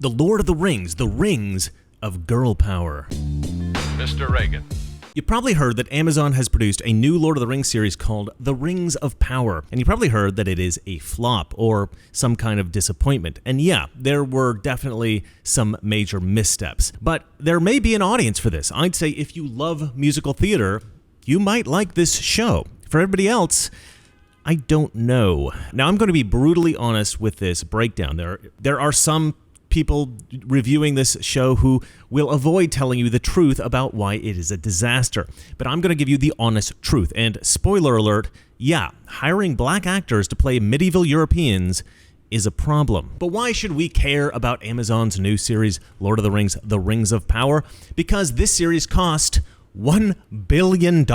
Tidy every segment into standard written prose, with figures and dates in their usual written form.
The Lord of the Rings, the Rings of Girl Power. Mr. Reagan. You probably heard that Amazon has produced a new Lord of the Rings series called The Rings of Power, and you probably heard that it is a flop or some kind of disappointment. And yeah, there were definitely some major missteps, but there may be an audience for this. I'd say if you love musical theater, you might like this show. For everybody else, I don't know. Now, I'm going to be brutally honest with this breakdown. There are some people reviewing this show who will avoid telling you the truth about why it is a disaster. But I'm going to give you the honest truth. And spoiler alert, yeah, hiring black actors to play medieval Europeans is a problem. But why should we care about Amazon's new series, Lord of the Rings, The Rings of Power? Because this series cost $1 billion.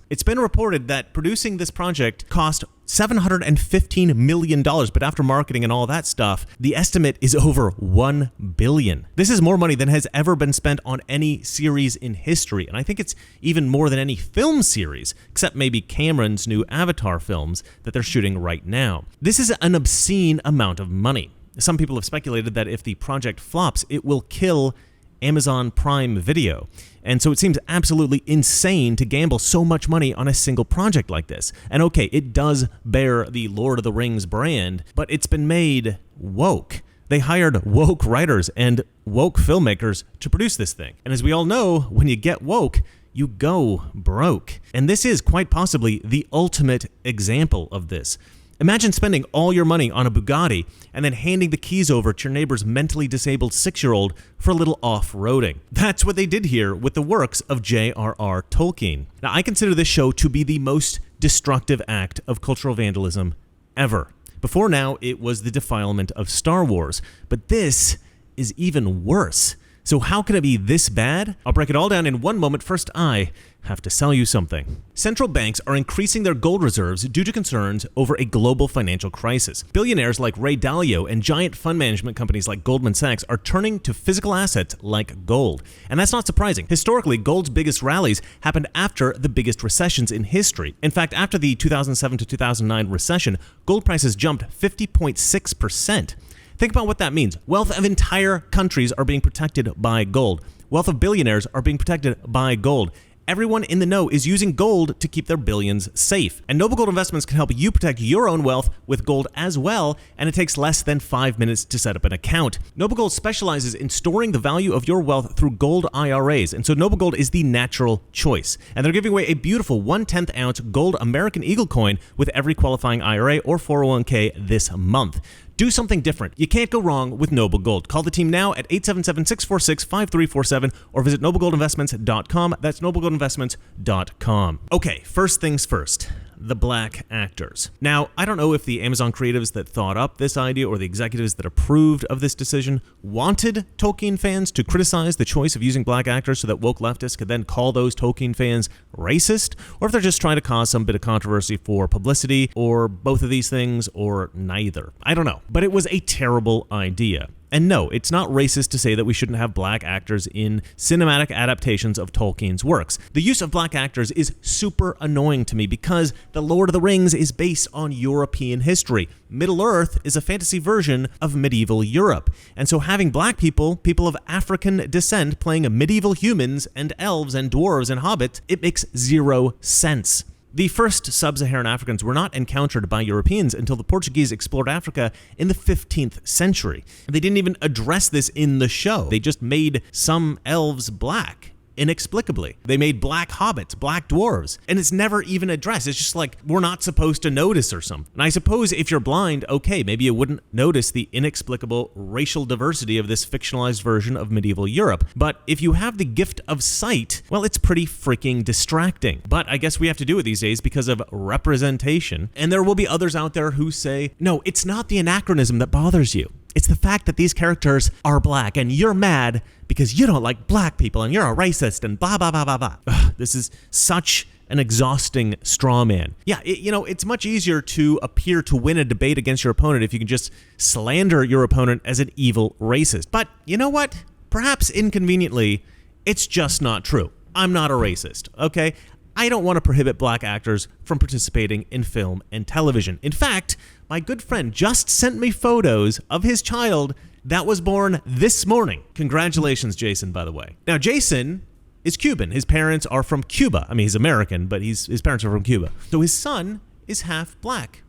It's been reported that producing this project cost $715 million, but after marketing and all that stuff, the estimate is over $1 billion. This is more money than has ever been spent on any series in history, and I think it's even more than any film series, except maybe Cameron's new Avatar films that they're shooting right now. This is an obscene amount of money. Some people have speculated that if the project flops, it will kill Amazon Prime Video. And so it seems absolutely insane to gamble so much money on a single project like this. And okay, it does bear the Lord of the Rings brand, but it's been made woke. They hired woke writers and woke filmmakers to produce this thing. And as we all know, when you get woke, you go broke. And this is quite possibly the ultimate example of this. Imagine spending all your money on a Bugatti and then handing the keys over to your neighbor's mentally disabled 6-year-old for a little off-roading. That's what they did here with the works of J.R.R. Tolkien. Now, I consider this show to be the most destructive act of cultural vandalism ever. Before now, it was the defilement of Star Wars, but this is even worse. So how can it be this bad? I'll break it all down in one moment. First, I have to sell you something. Central banks are increasing their gold reserves due to concerns over a global financial crisis. Billionaires like Ray Dalio and giant fund management companies like Goldman Sachs are turning to physical assets like gold. And that's not surprising. Historically, gold's biggest rallies happened after the biggest recessions in history. In fact, after the 2007 to 2009 recession, gold prices jumped 50.6%. Think about what that means. Wealth of entire countries are being protected by gold. Wealth of billionaires are being protected by gold. Everyone in the know is using gold to keep their billions safe. And Noble Gold Investments can help you protect your own wealth with gold as well, and it takes less than 5 minutes to set up an account. Noble Gold specializes in storing the value of your wealth through gold IRAs, and so Noble Gold is the natural choice. And they're giving away a beautiful 1/10 ounce gold American Eagle coin with every qualifying IRA or 401k this month. Do something different. You can't go wrong with Noble Gold. Call the team now at 877-646-5347 or visit noblegoldinvestments.com. That's noblegoldinvestments.com. Okay, first things first. The black actors. Now, I don't know if the Amazon creatives that thought up this idea or the executives that approved of this decision wanted Tolkien fans to criticize the choice of using black actors so that woke leftists could then call those Tolkien fans racist, or if they're just trying to cause some bit of controversy for publicity, or both of these things, or neither. I don't know. But it was a terrible idea. And no, it's not racist to say that we shouldn't have black actors in cinematic adaptations of Tolkien's works. The use of black actors is super annoying to me because The Lord of the Rings is based on European history. Middle-earth is a fantasy version of medieval Europe. And so having black people of African descent playing medieval humans and elves and dwarves and hobbits, it makes zero sense. The first sub-Saharan Africans were not encountered by Europeans until the Portuguese explored Africa in the 15th century. They didn't even address this in the show. They just made some elves black. Inexplicably. They made black hobbits, black dwarves, and it's never even addressed. It's just like, we're not supposed to notice or something. And I suppose if you're blind, okay, maybe you wouldn't notice the inexplicable racial diversity of this fictionalized version of medieval Europe. But if you have the gift of sight, well, it's pretty freaking distracting. But I guess we have to do it these days because of representation. And there will be others out there who say, no, it's not the anachronism that bothers you. It's the fact that these characters are black and you're mad because you don't like black people and you're a racist and blah, blah, blah, blah, blah. Ugh, this is such an exhausting straw man. Yeah, it's much easier to appear to win a debate against your opponent if you can just slander your opponent as an evil racist. But you know what? Perhaps inconveniently, it's just not true. I'm not a racist, okay? I don't want to prohibit black actors from participating in film and television. In fact, my good friend just sent me photos of his child that was born this morning. Congratulations, Jason, by the way. Now, Jason is Cuban. His parents are from Cuba. I mean, he's American, but his parents are from Cuba. So his son is half black.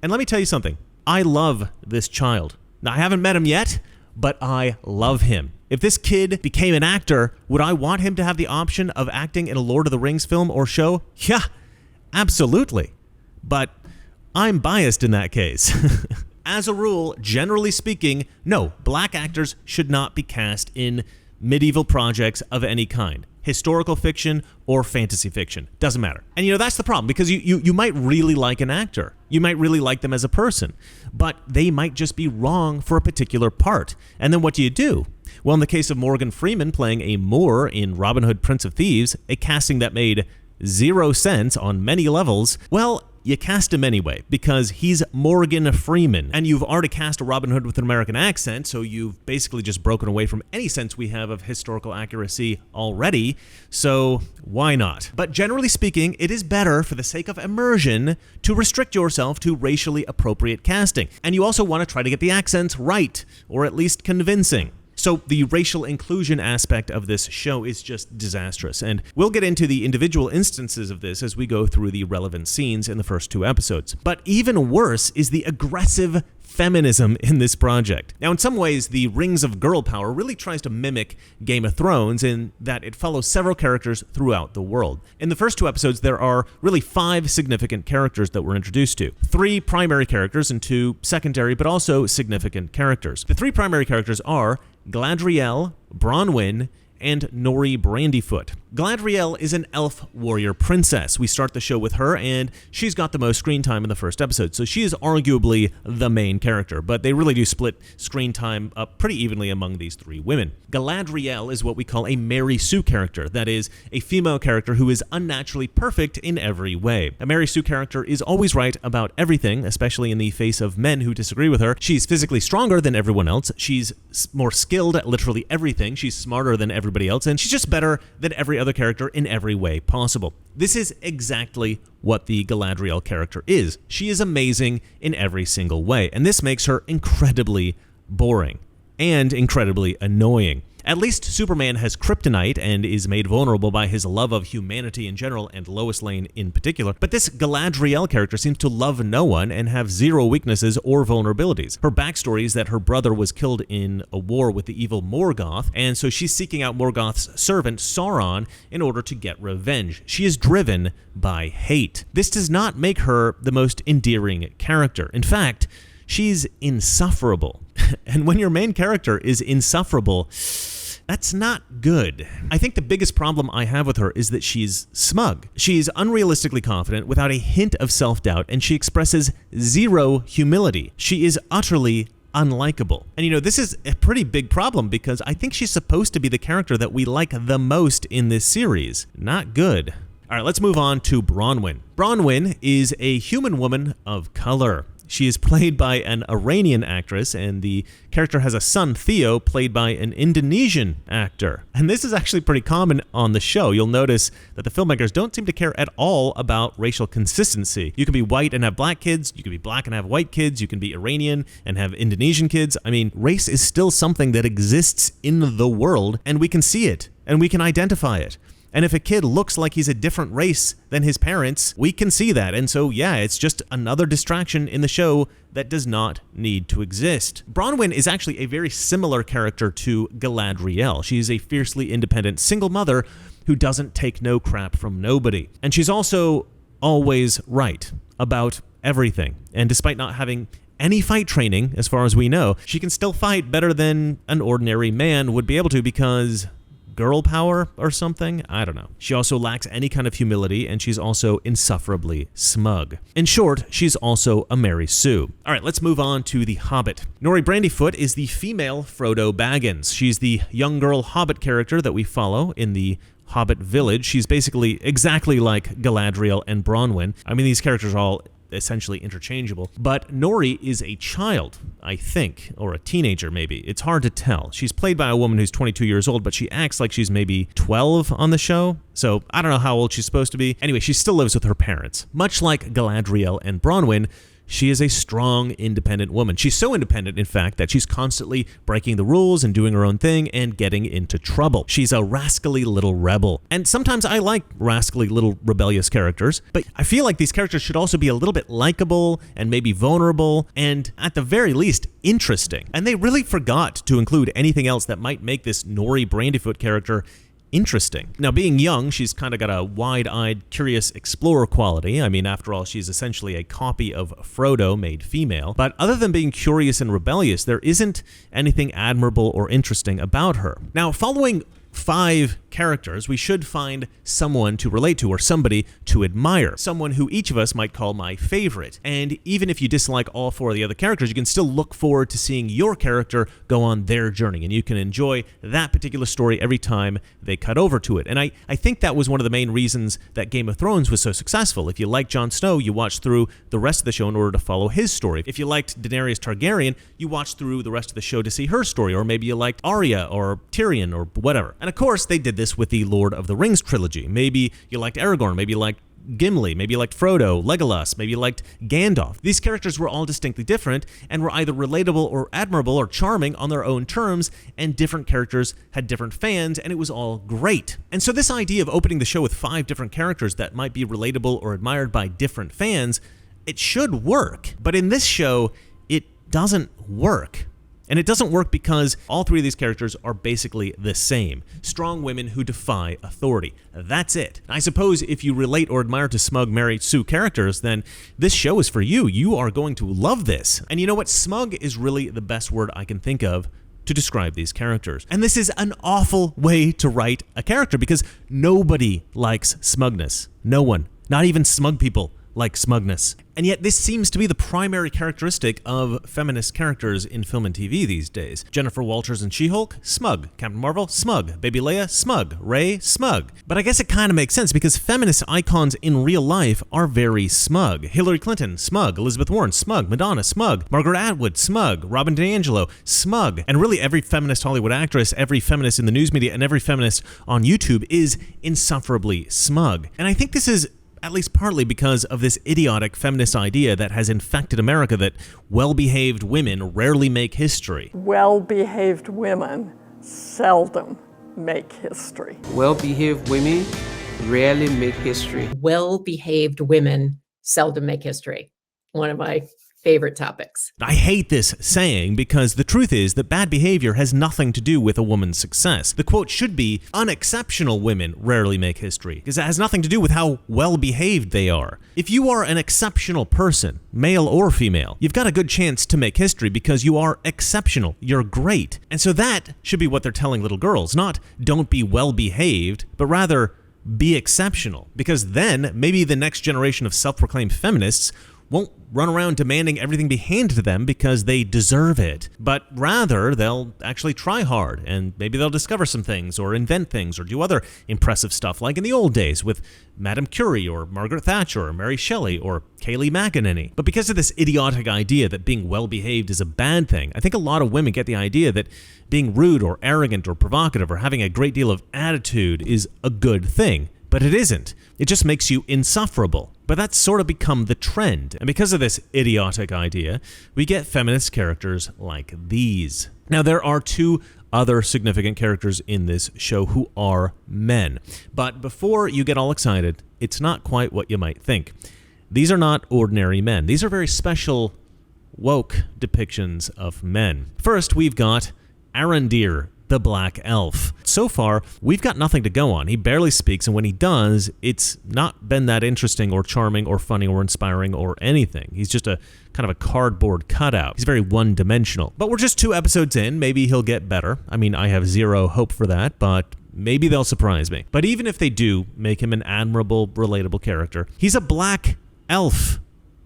And let me tell you something. I love this child. Now, I haven't met him yet, but I love him. If this kid became an actor, would I want him to have the option of acting in a Lord of the Rings film or show? Yeah, absolutely. But I'm biased in that case. As a rule, generally speaking, no, black actors should not be cast in medieval projects of any kind. Historical fiction or fantasy fiction. Doesn't matter. And that's the problem, because you might really like an actor. You might really like them as a person, but they might just be wrong for a particular part. And then what do? Well, in the case of Morgan Freeman playing a Moor in Robin Hood, Prince of Thieves, a casting that made zero sense on many levels, well, you cast him anyway, because he's Morgan Freeman, and you've already cast a Robin Hood with an American accent, so you've basically just broken away from any sense we have of historical accuracy already, so why not? But generally speaking, it is better, for the sake of immersion, to restrict yourself to racially appropriate casting. And you also want to try to get the accents right, or at least convincing. So the racial inclusion aspect of this show is just disastrous, and we'll get into the individual instances of this as we go through the relevant scenes in the first 2 episodes. But even worse is the aggressive feminism in this project. Now, in some ways, the Rings of Girl Power really tries to mimic Game of Thrones in that it follows several characters throughout the world. In the first 2 episodes, there are really 5 significant characters that we're introduced to. 3 primary characters and 2 secondary, but also significant characters. The 3 primary characters are Galadriel, Bronwyn, and Nori Brandyfoot. Galadriel is an elf warrior princess. We start the show with her, and she's got the most screen time in the first episode, so she is arguably the main character, but they really do split screen time up pretty evenly among these 3 women. Galadriel is what we call a Mary Sue character, that is, a female character who is unnaturally perfect in every way. A Mary Sue character is always right about everything, especially in the face of men who disagree with her. She's physically stronger than everyone else, she's more skilled at literally everything, she's smarter than everybody else, and she's just better than every other character in every way possible. This is exactly what the Galadriel character is. She is amazing in every single way, and this makes her incredibly boring and incredibly annoying. At least Superman has kryptonite and is made vulnerable by his love of humanity in general and Lois Lane in particular, but this Galadriel character seems to love no one and have 0 weaknesses or vulnerabilities. Her backstory is that her brother was killed in a war with the evil Morgoth, and so she's seeking out Morgoth's servant Sauron in order to get revenge. She is driven by hate. This does not make her the most endearing character. In fact, she's insufferable. And when your main character is insufferable, that's not good. I think the biggest problem I have with her is that she's smug. She's unrealistically confident without a hint of self-doubt, and she expresses 0 humility. She is utterly unlikable. And this is a pretty big problem, because I think she's supposed to be the character that we like the most in this series. Not good. All right, let's move on to Bronwyn. Bronwyn is a human woman of color. She is played by an Iranian actress, and the character has a son, Theo, played by an Indonesian actor. And this is actually pretty common on the show. You'll notice that the filmmakers don't seem to care at all about racial consistency. You can be white and have black kids, you can be black and have white kids, you can be Iranian and have Indonesian kids. I mean, race is still something that exists in the world, and we can see it, and we can identify it. And if a kid looks like he's a different race than his parents, we can see that. And so, yeah, it's just another distraction in the show that does not need to exist. Bronwyn is actually a very similar character to Galadriel. She is a fiercely independent single mother who doesn't take no crap from nobody. And she's also always right about everything. And despite not having any fight training, as far as we know, she can still fight better than an ordinary man would be able to, because girl power or something? I don't know. She also lacks any kind of humility, and she's also insufferably smug. In short, she's also a Mary Sue. All right, let's move on to the Hobbit. Nori Brandyfoot is the female Frodo Baggins. She's the young girl Hobbit character that we follow in the Hobbit village. She's basically exactly like Galadriel and Bronwyn. I mean, these characters are all essentially interchangeable, but Nori is a child, I think, or a teenager maybe. It's hard to tell. She's played by a woman who's 22 years old, but she acts like she's maybe 12 on the show, so I don't know how old she's supposed to be. Anyway, she still lives with her parents. Much like Galadriel and Bronwyn, she is a strong, independent woman. She's so independent, in fact, that she's constantly breaking the rules and doing her own thing and getting into trouble. She's a rascally little rebel. And sometimes I like rascally little rebellious characters, but I feel like these characters should also be a little bit likable and maybe vulnerable and, at the very least, interesting. And they really forgot to include anything else that might make this Nori Brandyfoot character interesting. Now, being young, she's kind of got a wide-eyed, curious explorer quality. I mean, after all, she's essentially a copy of Frodo made female. But other than being curious and rebellious, there isn't anything admirable or interesting about her. Now, following 5 characters, we should find someone to relate to or somebody to admire, someone who each of us might call my favorite. And even if you dislike all 4 of the other characters, you can still look forward to seeing your character go on their journey, and you can enjoy that particular story every time they cut over to it. And I think that was one of the main reasons that Game of Thrones was so successful. If you liked Jon Snow, you watched through the rest of the show in order to follow his story. If you liked Daenerys Targaryen, you watched through the rest of the show to see her story, or maybe you liked Arya or Tyrion or whatever. And of course, they did this with the Lord of the Rings trilogy. Maybe you liked Aragorn, maybe you liked Gimli, maybe you liked Frodo, Legolas, maybe you liked Gandalf. These characters were all distinctly different and were either relatable or admirable or charming on their own terms, and different characters had different fans, and it was all great. And so this idea of opening the show with 5 different characters that might be relatable or admired by different fans, it should work. But in this show, it doesn't work. And it doesn't work because all 3 of these characters are basically the same. Strong women who defy authority. That's it. I suppose if you relate or admire to smug Mary Sue characters, then this show is for you. You are going to love this. And you know what? Smug is really the best word I can think of to describe these characters. And this is an awful way to write a character because nobody likes smugness. No one. Not even smug people like smugness. And yet this seems to be the primary characteristic of feminist characters in film and TV these days. Jennifer Walters in She-Hulk, smug. Captain Marvel, smug. Baby Leia, smug. Rey, smug. But I guess it kind of makes sense because feminist icons in real life are very smug. Hillary Clinton, smug. Elizabeth Warren, smug. Madonna, smug. Margaret Atwood, smug. Robin DiAngelo, smug. And really every feminist Hollywood actress, every feminist in the news media, and every feminist on YouTube is insufferably smug. And I think this is at least partly because of this idiotic feminist idea that has infected America that well-behaved women rarely make history. Well-behaved women seldom make history. Well-behaved women rarely make history. Well-behaved women seldom make history. One of my favorite topics. I hate this saying because the truth is that bad behavior has nothing to do with a woman's success. The quote should be, unexceptional women rarely make history, because it has nothing to do with how well-behaved they are. If you are an exceptional person, male or female, you've got a good chance to make history because you are exceptional. You're great. And so that should be what they're telling little girls, not don't be well-behaved, but rather be exceptional, because then maybe the next generation of self-proclaimed feminists won't run around demanding everything be handed to them because they deserve it, but rather they'll actually try hard, and maybe they'll discover some things or invent things or do other impressive stuff like in the old days with Madame Curie or Margaret Thatcher or Mary Shelley or Kayleigh McEnany. But because of this idiotic idea that being well-behaved is a bad thing, I think a lot of women get the idea that being rude or arrogant or provocative or having a great deal of attitude is a good thing. But it isn't. It just makes you insufferable. But that's sort of become the trend. And because of this idiotic idea, we get feminist characters like these. Now, there are 2 other significant characters in this show who are men. But before you get all excited, it's not quite what you might think. These are not ordinary men. These are very special, woke depictions of men. First, we've got Arondir, the Black Elf. So far, we've got nothing to go on. He barely speaks, and when he does, it's not been that interesting or charming or funny or inspiring or anything. He's just a kind of a cardboard cutout. He's very one-dimensional. But we're just 2 episodes in. Maybe he'll get better. I mean, I have zero hope for that, but maybe they'll surprise me. But even if they do make him an admirable, relatable character, he's a black elf.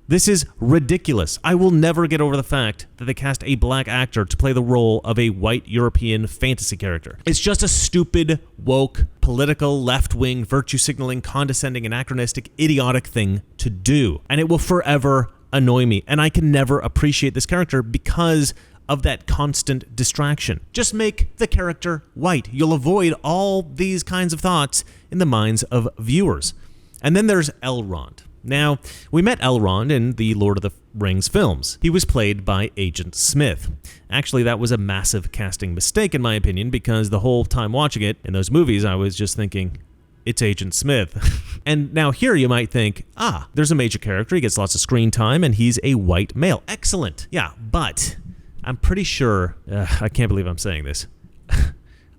This is ridiculous. I will never get over the fact that they cast a black actor to play the role of a white European fantasy character. It's just a stupid, woke, political, left-wing, virtue-signaling, condescending, anachronistic, idiotic thing to do. And it will forever annoy me. And I can never appreciate this character because of that constant distraction. Just make the character white. You'll avoid all these kinds of thoughts in the minds of viewers. And then there's Elrond. Now, we met Elrond in the Lord of the Rings films. He was played by Agent Smith. Actually, that was a massive casting mistake in my opinion, because the whole time watching it in those movies, I was just thinking, it's Agent Smith. And now here you might think, there's a major character, he gets lots of screen time, and he's a white male. Excellent. Yeah, but I'm pretty sure, I can't believe I'm saying this,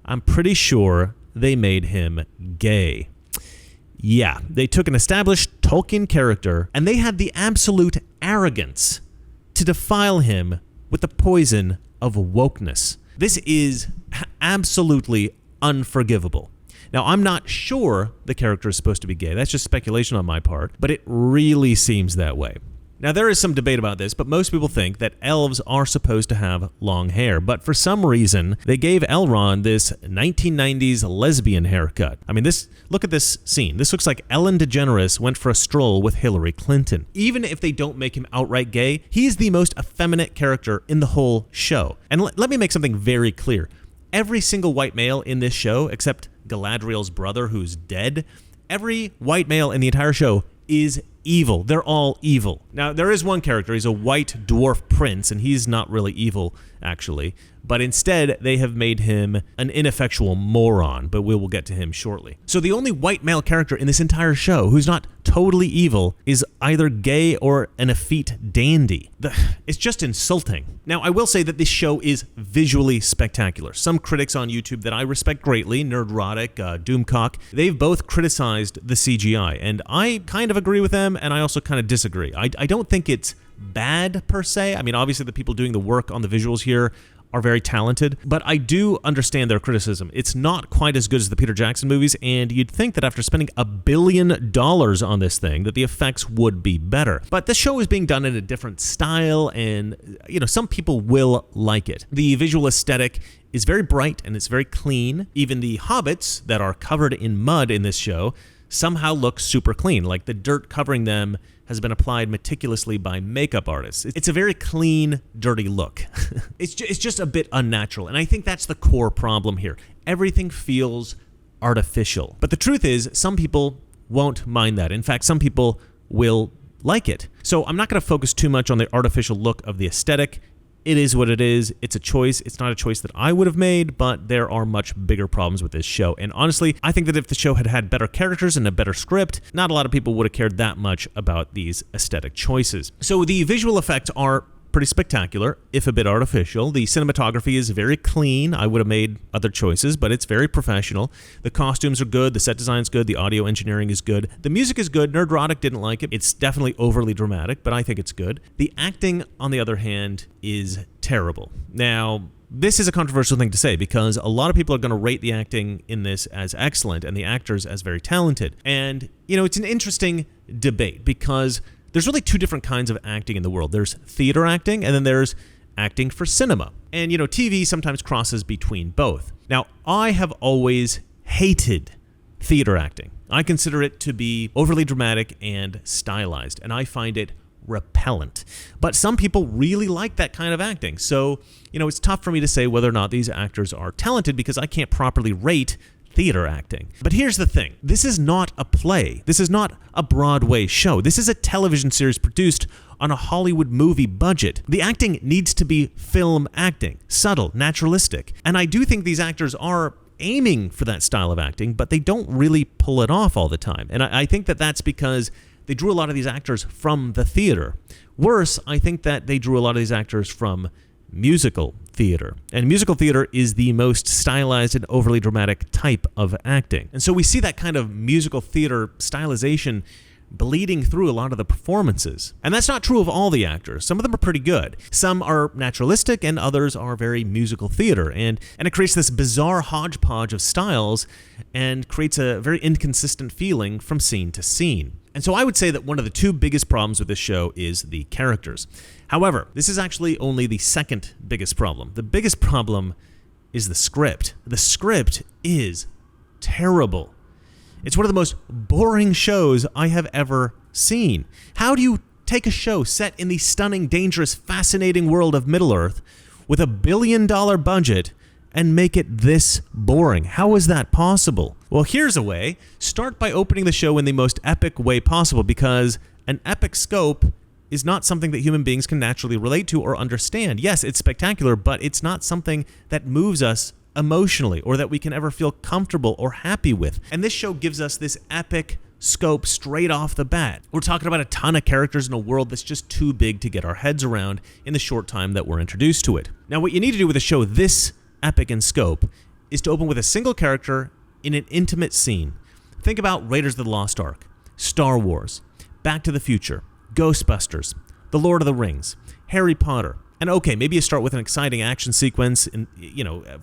I'm pretty sure they made him gay. Yeah, they took an established Tolkien character and they had the absolute arrogance to defile him with the poison of wokeness. This is absolutely unforgivable. Now, I'm not sure the character is supposed to be gay. That's just speculation on my part, but it really seems that way. Now, there is some debate about this, but most people think that elves are supposed to have long hair. But for some reason, they gave Elrond this 1990s lesbian haircut. I mean, look at this scene. This looks like Ellen DeGeneres went for a stroll with Hillary Clinton. Even if they don't make him outright gay, he is the most effeminate character in the whole show. And let me make something very clear. Every single white male in this show, except Galadriel's brother, who's dead, every white male in the entire show is evil. They're all evil. Now, there is one character. He's a white dwarf prince, and he's not really evil, actually. But instead, they have made him an ineffectual moron, but we will get to him shortly. So the only white male character in this entire show who's not totally evil is either gay or an effete dandy. It's just insulting. Now, I will say that this show is visually spectacular. Some critics on YouTube that I respect greatly, Nerdrotic, Doomcock, they've both criticized the CGI, and I kind of agree with them, and I also kind of disagree. I don't think it's bad per se. I mean, obviously the people doing the work on the visuals here are very talented, but I do understand their criticism. It's not quite as good as the Peter Jackson movies, and you'd think that after spending $1 billion on this thing, that the effects would be better. But this show is being done in a different style, and some people will like it. The visual aesthetic is very bright and it's very clean. Even the hobbits that are covered in mud in this show somehow look super clean, like the dirt covering them has been applied meticulously by makeup artists. It's a very clean, dirty look. It's just a bit unnatural, and I think that's the core problem here. Everything feels artificial. But the truth is, some people won't mind that. In fact, some people will like it. So I'm not going to focus too much on the artificial look of the aesthetic. It is what it is. It's a choice. It's not a choice that I would have made, but there are much bigger problems with this show. And honestly, I think that if the show had had better characters and a better script, not a lot of people would have cared that much about these aesthetic choices. So the visual effects are pretty spectacular, if a bit artificial. The cinematography is very clean. I would have made other choices, but it's very professional. The costumes are good. The set design is good. The audio engineering is good. The music is good. Nerdrotic didn't like it. It's definitely overly dramatic, but I think it's good. The acting, on the other hand, is terrible. Now, this is a controversial thing to say because a lot of people are going to rate the acting in this as excellent and the actors as very talented. And, it's an interesting debate because there's really two different kinds of acting in the world. There's theater acting, and then there's acting for cinema. And, TV sometimes crosses between both. Now, I have always hated theater acting. I consider it to be overly dramatic and stylized, and I find it repellent. But some people really like that kind of acting. So, it's tough for me to say whether or not these actors are talented because I can't properly rate theater acting. But here's the thing. This is not a play. This is not a Broadway show. This is a television series produced on a Hollywood movie budget. The acting needs to be film acting, subtle, naturalistic. And I do think these actors are aiming for that style of acting, but they don't really pull it off all the time. And I think that that's because they drew a lot of these actors from the theater. Worse, I think that they drew a lot of these actors from musical theater. And musical theater is the most stylized and overly dramatic type of acting. And so we see that kind of musical theater stylization bleeding through a lot of the performances. And that's not true of all the actors. Some of them are pretty good. Some are naturalistic and others are very musical theater. And it creates this bizarre hodgepodge of styles and creates a very inconsistent feeling from scene to scene. And so I would say that one of the two biggest problems with this show is the characters. However, this is actually only the second biggest problem. The biggest problem is the script. The script is terrible. It's one of the most boring shows I have ever seen. How do you take a show set in the stunning, dangerous, fascinating world of Middle-earth with $1 billion budget and make it this boring? How is that possible? Well, here's a way. Start by opening the show in the most epic way possible because An epic scope is not something that human beings can naturally relate to or understand. Yes, it's spectacular, but it's not something that moves us emotionally or that we can ever feel comfortable or happy with. And this show gives us this epic scope straight off the bat. We're talking about a ton of characters in a world that's just too big to get our heads around in the short time that we're introduced to it. Now, what you need to do with a show this epic in scope is to open with a single character in an intimate scene. Think about Raiders of the Lost Ark, Star Wars, Back to the Future, Ghostbusters, The Lord of the Rings, Harry Potter. And okay, maybe you start with an exciting action sequence and,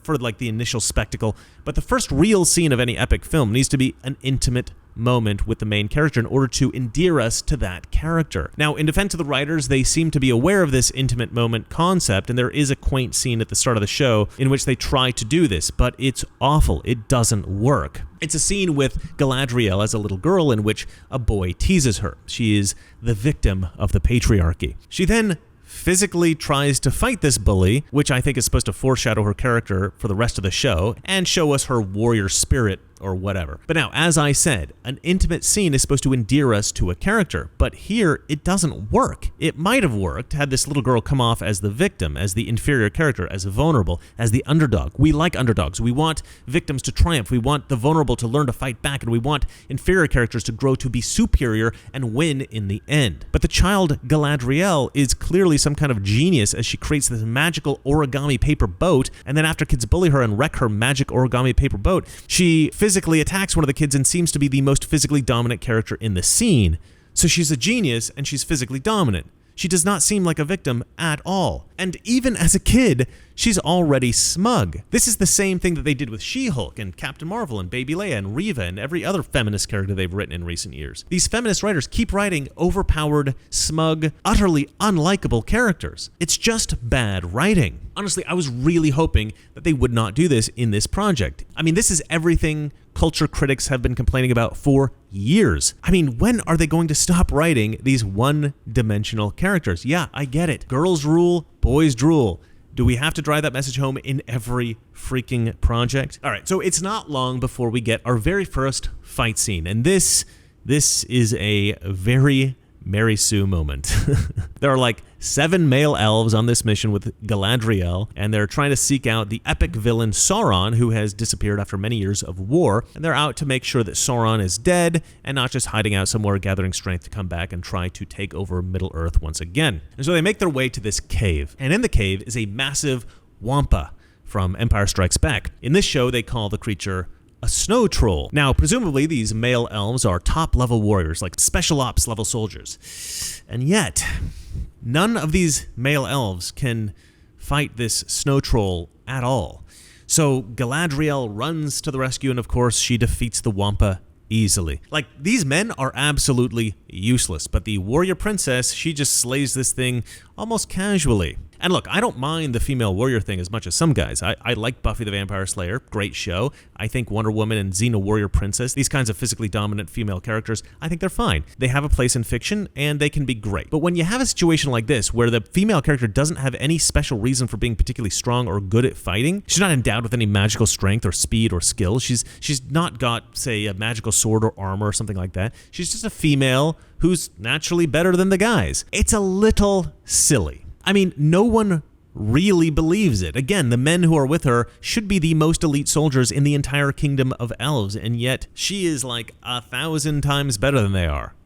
for like the initial spectacle, but the first real scene of any epic film needs to be an intimate moment with the main character in order to endear us to that character. Now, in defense of the writers, they seem to be aware of this intimate moment concept, and there is a quaint scene at the start of the show in which they try to do this, but it's awful. It doesn't work. It's a scene with Galadriel as a little girl in which a boy teases her. She is the victim of the patriarchy. She then physically tries to fight this bully, which I think is supposed to foreshadow her character for the rest of the show and show us her warrior spirit or whatever. But now, as I said, an intimate scene is supposed to endear us to a character, but here it doesn't work. It might have worked had this little girl come off as the victim, as the inferior character, as vulnerable, as the underdog. We like underdogs. We want victims to triumph. We want the vulnerable to learn to fight back, and we want inferior characters to grow to be superior and win in the end. But the child Galadriel is clearly some kind of genius as she creates this magical origami paper boat, and then after kids bully her and wreck her magic origami paper boat, she physically attacks one of the kids and seems to be the most physically dominant character in the scene. So she's a genius and she's physically dominant. She does not seem like a victim at all. And even as a kid, she's already smug. This is the same thing that they did with She-Hulk and Captain Marvel and Baby Leia and Reva and every other feminist character they've written in recent years. These feminist writers keep writing overpowered, smug, utterly unlikable characters. It's just bad writing. Honestly, I was really hoping that they would not do this in this project. I mean, this is everything culture critics have been complaining about for years. I mean, when are they going to stop writing these one-dimensional characters? Yeah, I get it. Girls rule, boys drool. Do we have to drive that message home in every freaking project? All right, so it's not long before we get our very first fight scene, and this is a very Mary Sue moment. There are like 7 male elves on this mission with Galadriel, and they're trying to seek out the epic villain Sauron, who has disappeared after many years of war, and they're out to make sure that Sauron is dead and not just hiding out somewhere gathering strength to come back and try to take over Middle-earth once again. And so they make their way to this cave, and in the cave is a massive wampa from Empire Strikes Back. In this show, they call the creature a snow troll. Now, presumably, these male elves are top-level warriors, like special ops level soldiers. And yet, none of these male elves can fight this snow troll at all. So Galadriel runs to the rescue, and of course, she defeats the wampa easily. Like, these men are absolutely useless, but the warrior princess, she just slays this thing almost casually. And look, I don't mind the female warrior thing as much as some guys. I like Buffy the Vampire Slayer, great show. I think Wonder Woman and Xena Warrior Princess, these kinds of physically dominant female characters, I think they're fine. They have a place in fiction, and they can be great. But when you have a situation like this, where the female character doesn't have any special reason for being particularly strong or good at fighting, she's not endowed with any magical strength or speed or skill, she's not got, say, a magical sword or armor or something like that. She's just a female who's naturally better than the guys. It's a little silly. I mean, no one really believes it. Again, the men who are with her should be the most elite soldiers in the entire kingdom of elves, and yet she is like 1,000 times better than they are.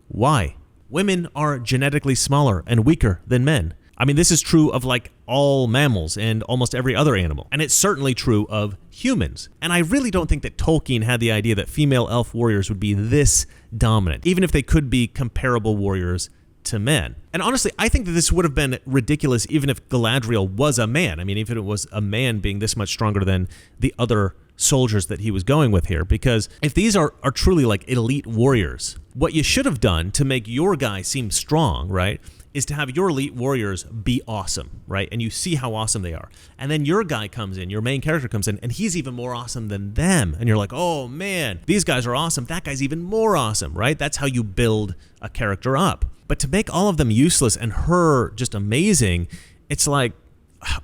Why? Women are genetically smaller and weaker than men. I mean, this is true of like all mammals and almost every other animal, and it's certainly true of humans. And I really don't think that Tolkien had the idea that female elf warriors would be this dominant, even if they could be comparable warriors to men. And honestly, I think that this would have been ridiculous even if Galadriel was a man. I mean, even if it was a man being this much stronger than the other soldiers that he was going with here. Because if these are truly like elite warriors, what you should have done to make your guy seem strong, right, is to have your elite warriors be awesome, right? And you see how awesome they are. And then your guy comes in, your main character comes in, and he's even more awesome than them. And you're like, oh man, these guys are awesome. That guy's even more awesome, right? That's how you build a character up. But to make all of them useless and her just amazing, it's like,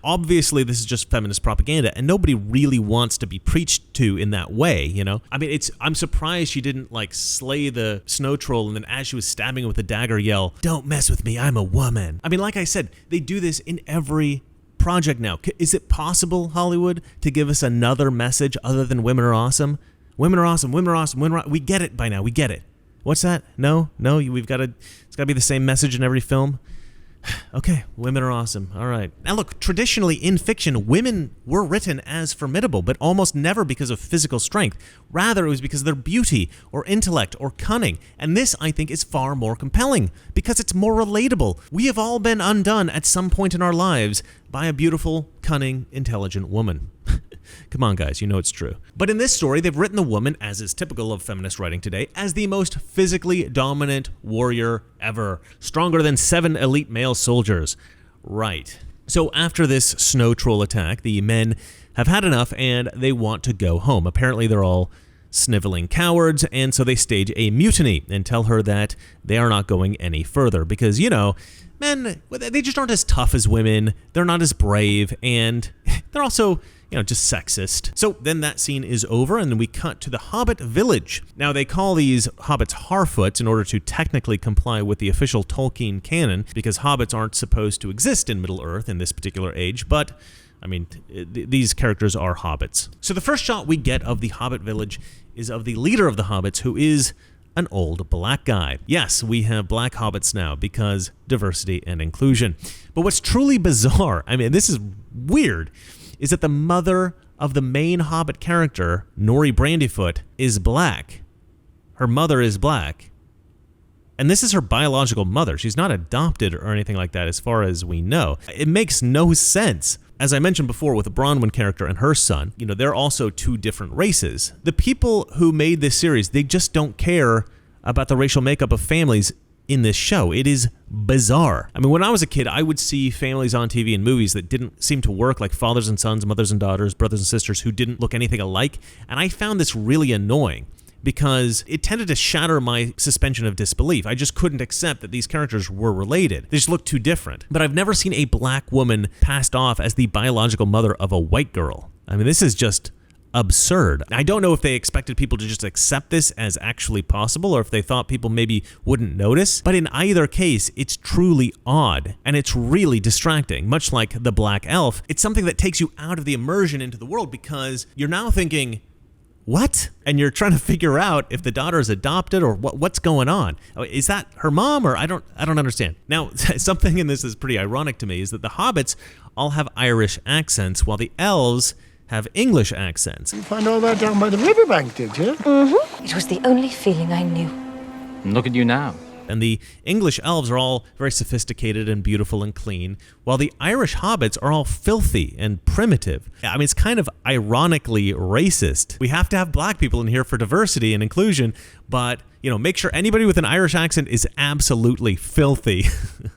obviously this is just feminist propaganda, and nobody really wants to be preached to in that way, you know? I mean, I'm surprised she didn't, like, slay the snow troll and then as she was stabbing him with a dagger yell, "Don't mess with me, I'm a woman." I mean, like I said, they do this in every project now. Is it possible, Hollywood, to give us another message other than women are awesome? Women are awesome, women are awesome, women are... We get it by now, we get it. What's that? No, it's got to be the same message in every film. Okay, women are awesome. All right. Now look, traditionally in fiction, women were written as formidable, but almost never because of physical strength. Rather, it was because of their beauty or intellect or cunning. And this, I think, is far more compelling because it's more relatable. We have all been undone at some point in our lives by a beautiful, cunning, intelligent woman. Come on, guys, you know it's true. But in this story, they've written the woman, as is typical of feminist writing today, as the most physically dominant warrior ever, stronger than 7 elite male soldiers. Right. So after this snow troll attack, the men have had enough and they want to go home. Apparently, they're all sniveling cowards, and so they stage a mutiny and tell her that they are not going any further because, you know, men, they just aren't as tough as women, they're not as brave, and they're also, you know, just sexist. So then that scene is over, and then we cut to the Hobbit village. Now, they call these hobbits Harfoots in order to technically comply with the official Tolkien canon, because hobbits aren't supposed to exist in Middle-earth in this particular age, but I mean, these characters are hobbits. So the first shot we get of the Hobbit village is of the leader of the hobbits, who is an old black guy. Yes, we have black hobbits now because diversity and inclusion. But what's truly bizarre, I mean, this is weird, is that the mother of the main hobbit character, Nori Brandyfoot, is black. Her mother is black. And this is her biological mother. She's not adopted or anything like that as far as we know. It makes no sense. As I mentioned before with the Bronwyn character and her son, you know, they're also two different races. The people who made this series, they just don't care about the racial makeup of families in this show. It is bizarre. I mean, when I was a kid, I would see families on TV and movies that didn't seem to work, like fathers and sons, mothers and daughters, brothers and sisters who didn't look anything alike. And I found this really annoying because it tended to shatter my suspension of disbelief. I just couldn't accept that these characters were related. They just looked too different. But I've never seen a black woman passed off as the biological mother of a white girl. I mean, this is just absurd. I don't know if they expected people to just accept this as actually possible or if they thought people maybe wouldn't notice, but in either case, it's truly odd and it's really distracting. Much like the black elf, it's something that takes you out of the immersion into the world because you're now thinking, what? And you're trying to figure out if the daughter is adopted or what's going on. Is that her mom or I don't understand. Now, something in this is pretty ironic to me is that the hobbits all have Irish accents while the elves have English accents. You find all that down by the riverbank, did you? Mm-hmm. It was the only feeling I knew. And look at you now. And the English elves are all very sophisticated and beautiful and clean, while the Irish hobbits are all filthy and primitive. I mean, it's kind of ironically racist. We have to have black people in here for diversity and inclusion, but, you know, make sure anybody with an Irish accent is absolutely filthy.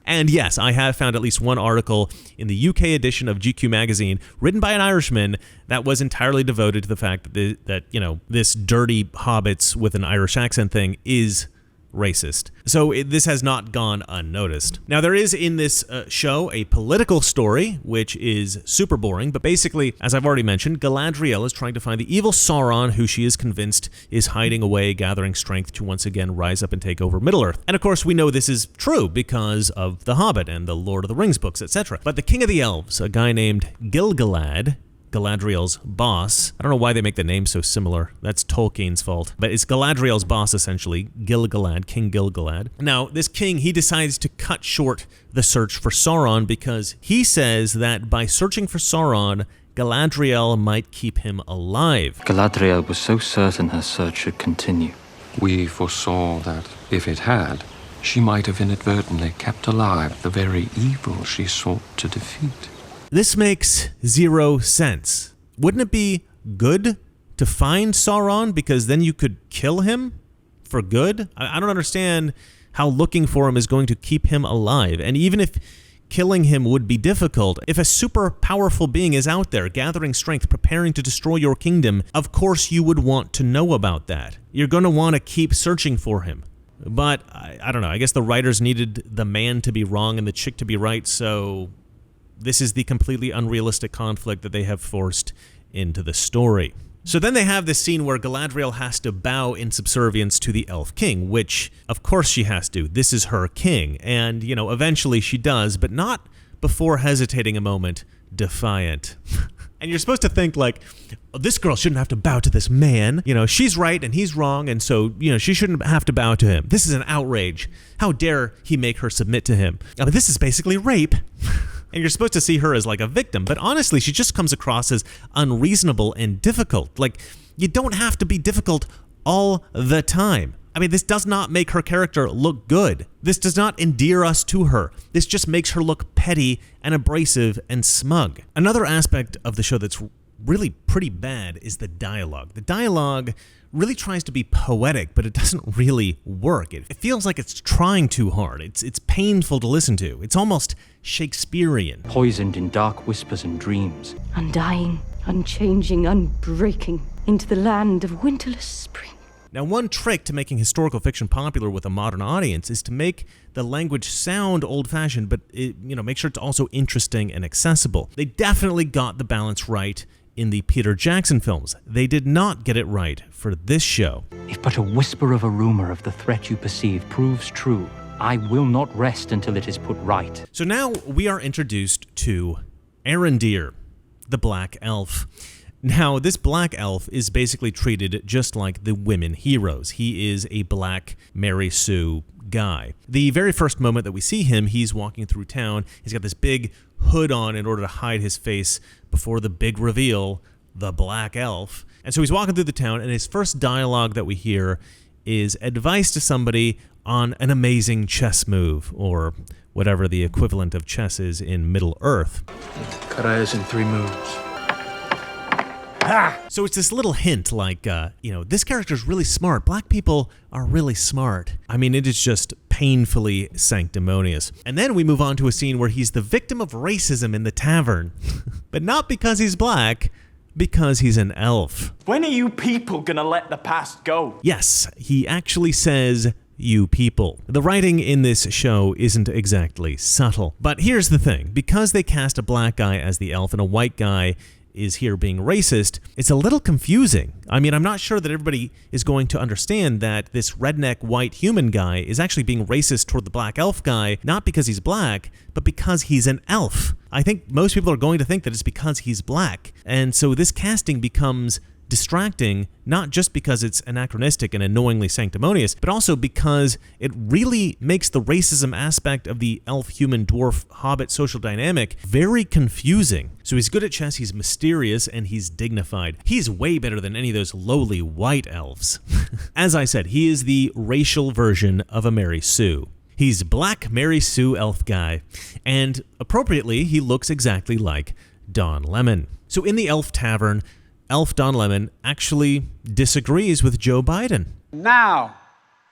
And yes, I have found at least one article in the UK edition of GQ magazine written by an Irishman that was entirely devoted to the fact that you know, this dirty hobbits with an Irish accent thing is racist. So this has not gone unnoticed. Now, there is in this show a political story, which is super boring, but basically, as I've already mentioned, Galadriel is trying to find the evil Sauron, who she is convinced is hiding away, gathering strength to once again rise up and take over Middle-earth. And of course, we know this is true because of The Hobbit and the Lord of the Rings books, etc. But the King of the Elves, a guy named Gil-galad, Galadriel's boss. I don't know why they make the name so similar. That's Tolkien's fault. But it's Galadriel's boss, essentially, Gil-galad, King Gil-galad. Now, this king, he decides to cut short the search for Sauron because he says that by searching for Sauron, Galadriel might keep him alive. Galadriel was so certain her search should continue. We foresaw that if it had, she might have inadvertently kept alive the very evil she sought to defeat. This makes zero sense. Wouldn't it be good to find Sauron because then you could kill him for good? I don't understand how looking for him is going to keep him alive. And even if killing him would be difficult, if a super powerful being is out there gathering strength, preparing to destroy your kingdom, of course you would want to know about that. You're going to want to keep searching for him. But I don't know, I guess the writers needed the man to be wrong and the chick to be right, so this is the completely unrealistic conflict that they have forced into the story. So then they have this scene where Galadriel has to bow in subservience to the Elf King, which, of course she has to. This is her king. And, eventually she does, but not before hesitating a moment, defiant. And you're supposed to think, like, this girl shouldn't have to bow to this man. She's right and he's wrong, and so, she shouldn't have to bow to him. This is an outrage. How dare he make her submit to him? I mean, this is basically rape. And you're supposed to see her as like a victim, but honestly, she just comes across as unreasonable and difficult. Like, you don't have to be difficult all the time. I mean, this does not make her character look good. This does not endear us to her. This just makes her look petty and abrasive and smug. Another aspect of the show that's really pretty bad is the dialogue. The dialogue really tries to be poetic, but it doesn't really work. It feels like it's trying too hard. It's painful to listen to. It's almost Shakespearean. Poisoned in dark whispers and dreams. Undying, unchanging, unbreaking, into the land of winterless spring. Now, one trick to making historical fiction popular with a modern audience is to make the language sound old-fashioned, but make sure it's also interesting and accessible. They definitely got the balance right in the Peter Jackson films. They did not get it right for this show. If but a whisper of a rumor of the threat you perceive proves true, I will not rest until it is put right. So now we are introduced to Arendir, the Black Elf. Now, this Black Elf is basically treated just like the women heroes. He is a black Mary Sue guy. The very first moment that we see him, he's walking through town. He's got this big hood on in order to hide his face before the big reveal, the Black Elf. And so he's walking through the town, and his first dialogue that we hear is advice to somebody on an amazing chess move, or whatever the equivalent of chess is in Middle-earth. Karaya's in 3 moves. So it's this little hint like, this character's really smart. Black people are really smart. I mean, it is just painfully sanctimonious. And then we move on to a scene where he's the victim of racism in the tavern. But not because he's black, because he's an elf. When are you people gonna let the past go? Yes, he actually says, you people. The writing in this show isn't exactly subtle. But here's the thing. Because they cast a black guy as the elf and a white guy is here being racist, it's a little confusing. I mean, I'm not sure that everybody is going to understand that this redneck white human guy is actually being racist toward the black elf guy, not because he's black, but because he's an elf. I think most people are going to think that it's because he's black. And so this casting becomes distracting, not just because it's anachronistic and annoyingly sanctimonious, but also because it really makes the racism aspect of the elf-human-dwarf-hobbit social dynamic very confusing. So he's good at chess, he's mysterious, and he's dignified. He's way better than any of those lowly white elves. As I said, he is the racial version of a Mary Sue. He's Black Mary Sue elf guy, and appropriately, he looks exactly like Don Lemon. So in the elf tavern, Elf Don Lemon actually disagrees with Joe Biden. Now,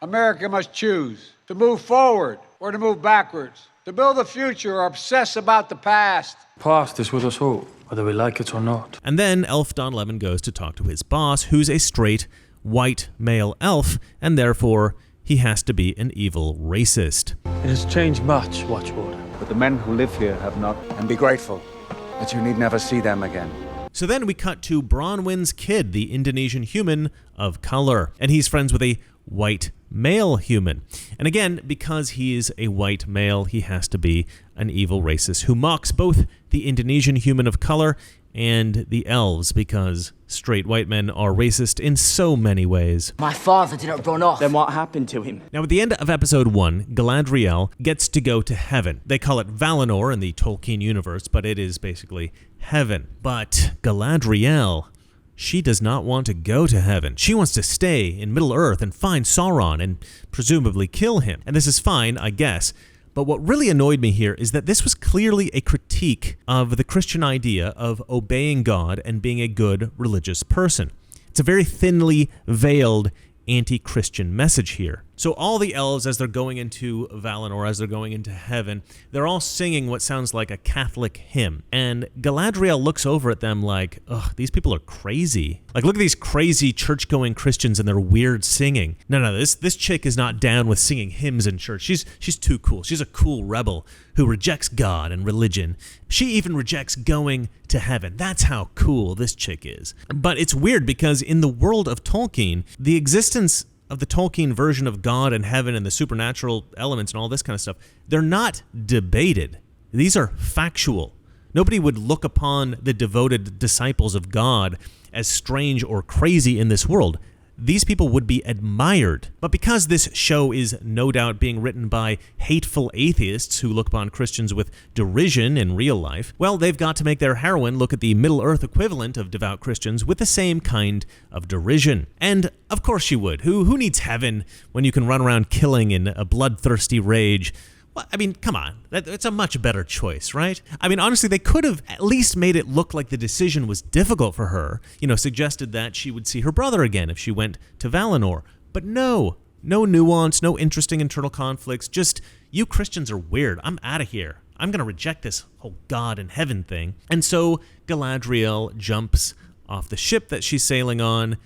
America must choose to move forward or to move backwards, to build a future or obsess about the past. Past is with us all, whether we like it or not. And then Elf Don Lemon goes to talk to his boss, who's a straight, white male elf, and therefore he has to be an evil racist. It has changed much, Watchword. But the men who live here have not. And be grateful that you need never see them again. So then we cut to Bronwyn's kid, the Indonesian human of color, and he's friends with a white male human. And again, because he is a white male, he has to be an evil racist who mocks both the Indonesian human of color and the elves, because straight white men are racist in so many ways. My father didn't run off. Then what happened to him? Now, at the end of episode 1, Galadriel gets to go to heaven. They call it Valinor in the Tolkien universe, but it is basically heaven. But Galadriel, she does not want to go to heaven. She wants to stay in Middle-earth and find Sauron and presumably kill him. And this is fine, I guess. But what really annoyed me here is that this was clearly a critique of the Christian idea of obeying God and being a good religious person. It's a very thinly veiled anti-Christian message here. So all the elves, as they're going into Valinor, as they're going into heaven, they're all singing what sounds like a Catholic hymn. And Galadriel looks over at them like, ugh, these people are crazy. Like, look at these crazy church-going Christians and their weird singing. No, this chick is not down with singing hymns in church. She's too cool. She's a cool rebel who rejects God and religion. She even rejects going to heaven. That's how cool this chick is. But it's weird because in the world of Tolkien, the existence of the Tolkien version of God and heaven and the supernatural elements and all this kind of stuff, they're not debated. These are factual. Nobody would look upon the devoted disciples of God as strange or crazy in this world. These people would be admired. But because this show is no doubt being written by hateful atheists who look upon Christians with derision in real life, well, they've got to make their heroine look at the Middle-earth equivalent of devout Christians with the same kind of derision. And of course she would. Who needs heaven when you can run around killing in a bloodthirsty rage? Well, I mean, come on. It's a much better choice, right? I mean, honestly, they could have at least made it look like the decision was difficult for her. Suggested that she would see her brother again if she went to Valinor. But no nuance, no interesting internal conflicts. Just, you Christians are weird. I'm out of here. I'm going to reject this whole God and heaven thing. And so Galadriel jumps off the ship that she's sailing on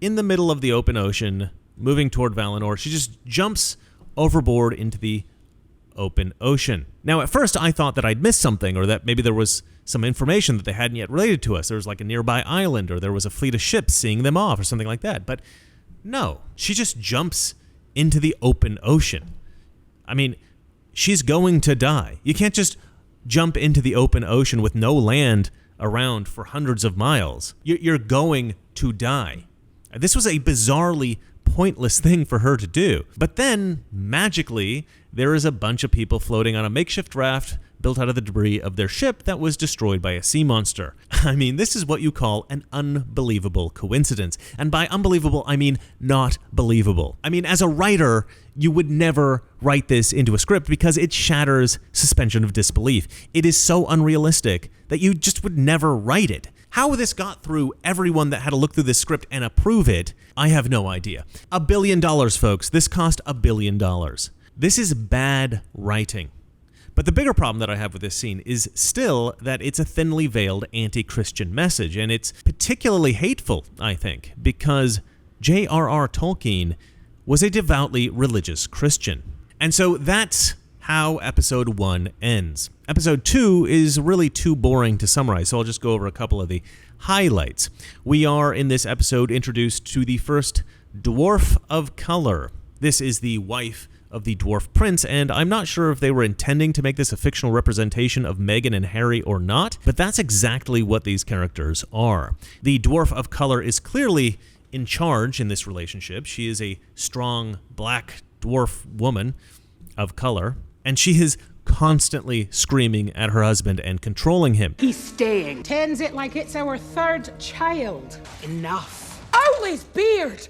in the middle of the open ocean, moving toward Valinor. She just jumps overboard into the open ocean. Now, at first, I thought that I'd missed something, or that maybe there was some information that they hadn't yet related to us. There was like a nearby island, or there was a fleet of ships seeing them off, or something like that. But no, she just jumps into the open ocean. I mean, she's going to die. You can't just jump into the open ocean with no land around for hundreds of miles. You're going to die. This was a bizarrely pointless thing for her to do. But then, magically, there is a bunch of people floating on a makeshift raft built out of the debris of their ship that was destroyed by a sea monster. I mean, this is what you call an unbelievable coincidence. And by unbelievable, I mean not believable. I mean, as a writer, you would never write this into a script because it shatters suspension of disbelief. It is so unrealistic that you just would never write it. How this got through everyone that had to look through this script and approve it, I have no idea. $1 billion, folks. This cost $1 billion. This is bad writing. But the bigger problem that I have with this scene is still that it's a thinly veiled anti-Christian message, and it's particularly hateful, I think, because J.R.R. Tolkien was a devoutly religious Christian. And so that's how episode 1 ends. Episode 2 is really too boring to summarize, so I'll just go over a couple of the highlights. We are, in this episode, introduced to the first dwarf of color. This is the wife of the dwarf prince, and I'm not sure if they were intending to make this a fictional representation of Meghan and Harry or not, but that's exactly what these characters are. The dwarf of color is clearly in charge in this relationship. She is a strong black dwarf woman of color, and she is constantly screaming at her husband and controlling him. He's staying. Tends it like it's our third child. Enough. Oh, his beard!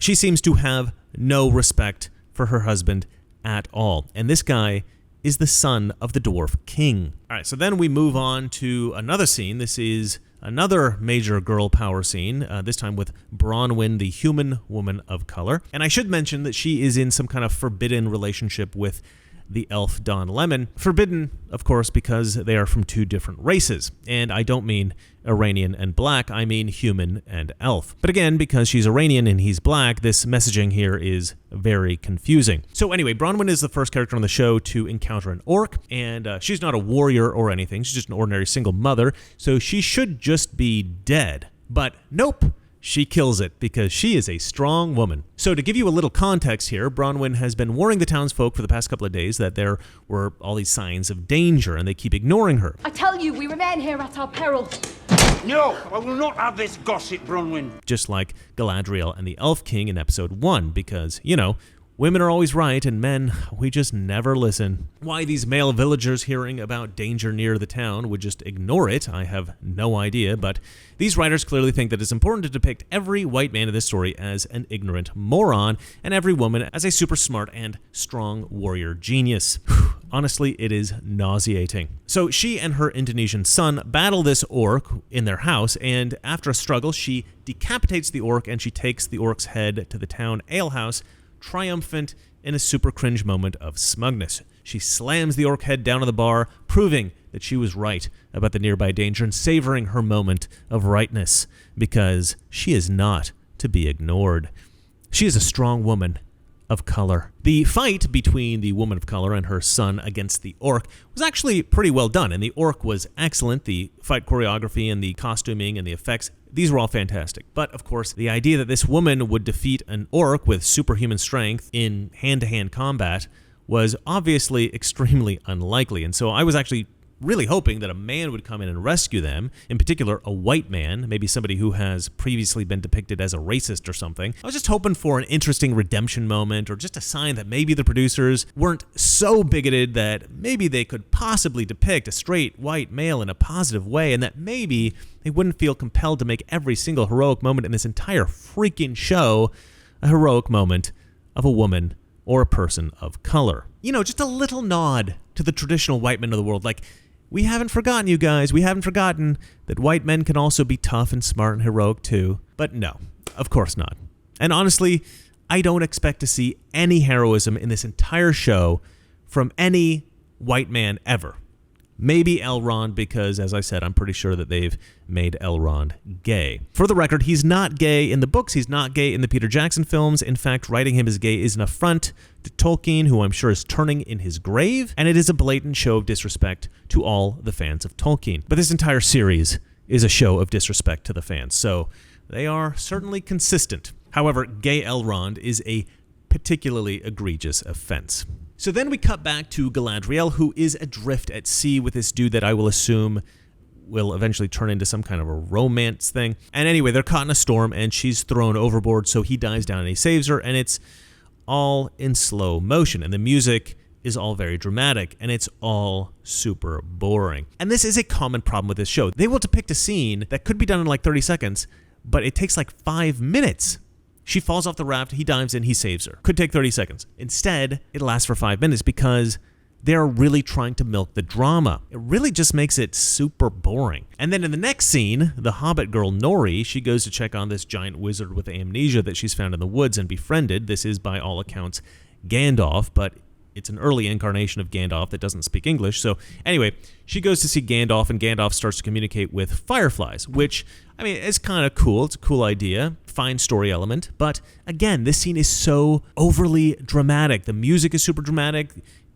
She seems to have no respect for her husband at all. And this guy is the son of the dwarf king. All right, so then we move on to another scene. This is another major girl power scene, this time with Bronwyn, the human woman of color. And I should mention that she is in some kind of forbidden relationship with the elf Don Lemon. Forbidden, of course, because they are from two different races. And I don't mean Iranian and black, I mean human and elf. But again, because she's Iranian and he's black, this messaging here is very confusing. So anyway, Bronwyn is the first character on the show to encounter an orc, and she's not a warrior or anything, she's just an ordinary single mother, so she should just be dead. But nope. She kills it because she is a strong woman. So to give you a little context here, Bronwyn has been warning the townsfolk for the past couple of days that there were all these signs of danger and they keep ignoring her. I tell you, we remain here at our peril. No, I will not have this gossip, Bronwyn. Just like Galadriel and the Elf King in episode 1 because, you know, women are always right, and men, we just never listen. Why these male villagers hearing about danger near the town would just ignore it, I have no idea, but these writers clearly think that it's important to depict every white man in this story as an ignorant moron, and every woman as a super smart and strong warrior genius. Honestly, it is nauseating. So she and her Indonesian son battle this orc in their house, and after a struggle, she decapitates the orc and she takes the orc's head to the town alehouse triumphant in a super cringe moment of smugness. She slams the orc head down on the bar, proving that she was right about the nearby danger and savoring her moment of rightness, because she is not to be ignored. She is a strong woman of color. The fight between the woman of color and her son against the orc was actually pretty well done, and the orc was excellent. The fight choreography and the costuming and the effects, these were all fantastic. But, of course, the idea that this woman would defeat an orc with superhuman strength in hand-to-hand combat was obviously extremely unlikely, and so I was actually really hoping that a man would come in and rescue them, in particular a white man, maybe somebody who has previously been depicted as a racist or something. I was just hoping for an interesting redemption moment, or just a sign that maybe the producers weren't so bigoted that maybe they could possibly depict a straight white male in a positive way, and that maybe they wouldn't feel compelled to make every single heroic moment in this entire freaking show a heroic moment of a woman or a person of color. You know, just a little nod to the traditional white men of the world, like, we haven't forgotten you guys. We haven't forgotten that white men can also be tough and smart and heroic too. But no, of course not. And honestly, I don't expect to see any heroism in this entire show from any white man ever. Maybe Elrond, because, as I said, I'm pretty sure that they've made Elrond gay. For the record, he's not gay in the books. He's not gay in the Peter Jackson films. In fact, writing him as gay is an affront to Tolkien, who I'm sure is turning in his grave, and it is a blatant show of disrespect to all the fans of Tolkien. But this entire series is a show of disrespect to the fans, so they are certainly consistent. However, gay Elrond is a particularly egregious offense. So then we cut back to Galadriel, who is adrift at sea with this dude that I will assume will eventually turn into some kind of a romance thing. And anyway, they're caught in a storm, and she's thrown overboard, so he dives down and he saves her, and it's all in slow motion. And the music is all very dramatic, and it's all super boring. And this is a common problem with this show. They will depict a scene that could be done in like 30 seconds, but it takes like 5 minutes. She falls off the raft, he dives in, he saves her. Could take 30 seconds. Instead, it lasts for 5 minutes because they're really trying to milk the drama. It really just makes it super boring. And then in the next scene, the Hobbit girl Nori, she goes to check on this giant wizard with amnesia that she's found in the woods and befriended. This is, by all accounts, Gandalf, but it's an early incarnation of Gandalf that doesn't speak English. So anyway, she goes to see Gandalf, and Gandalf starts to communicate with fireflies, which, I mean, is kind of cool. It's a cool idea. Fine story element. But again, this scene is so overly dramatic. The music is super dramatic.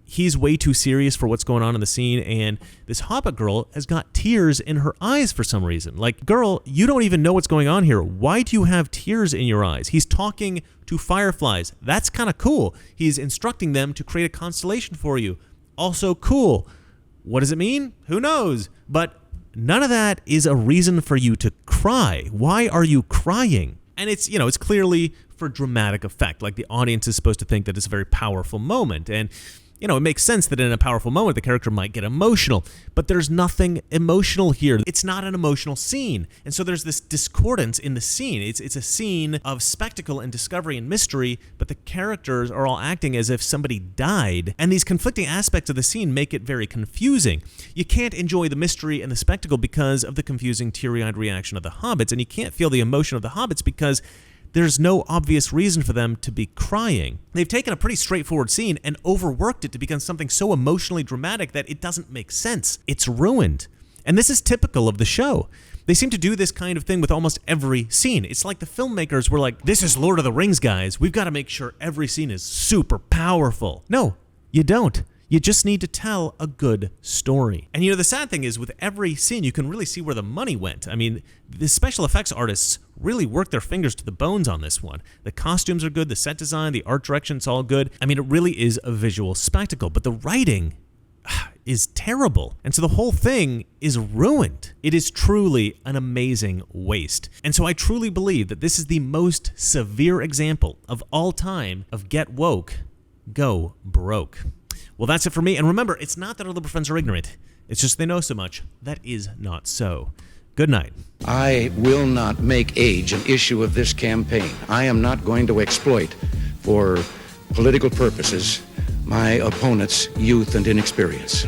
He's way too serious for what's going on in the scene, and this Hobbit girl has got tears in her eyes for some reason. Like, girl, you don't even know what's going on here. Why do you have tears in your eyes? He's talking to fireflies. That's kind of cool. He's instructing them to create a constellation for you. Also cool. What does it mean? Who knows? But none of that is a reason for you to cry. Why are you crying? And it's, you know, it's clearly for dramatic effect. Like, the audience is supposed to think that it's a very powerful moment, and you know, it makes sense that in a powerful moment, the character might get emotional, but there's nothing emotional here. It's not an emotional scene. And so there's this discordance in the scene. It's a scene of spectacle and discovery and mystery, but the characters are all acting as if somebody died. And these conflicting aspects of the scene make it very confusing. You can't enjoy the mystery and the spectacle because of the confusing, teary-eyed reaction of the hobbits, and you can't feel the emotion of the hobbits because there's no obvious reason for them to be crying. They've taken a pretty straightforward scene and overworked it to become something so emotionally dramatic that it doesn't make sense. It's ruined. And this is typical of the show. They seem to do this kind of thing with almost every scene. It's like the filmmakers were like, this is Lord of the Rings, guys. We've got to make sure every scene is super powerful. No, you don't. You just need to tell a good story. And you know, the sad thing is with every scene, you can really see where the money went. I mean, the special effects artists really worked their fingers to the bones on this one. The costumes are good, the set design, the art direction, it's all good. I mean, it really is a visual spectacle, but the writing is terrible. And so the whole thing is ruined. It is truly an amazing waste. And so I truly believe that this is the most severe example of all time of get woke, go broke. Well, that's it for me. And remember, it's not that our liberal friends are ignorant. It's just they know so much. That is not so. Good night. I will not make age an issue of this campaign. I am not going to exploit, for political purposes, my opponent's youth and inexperience.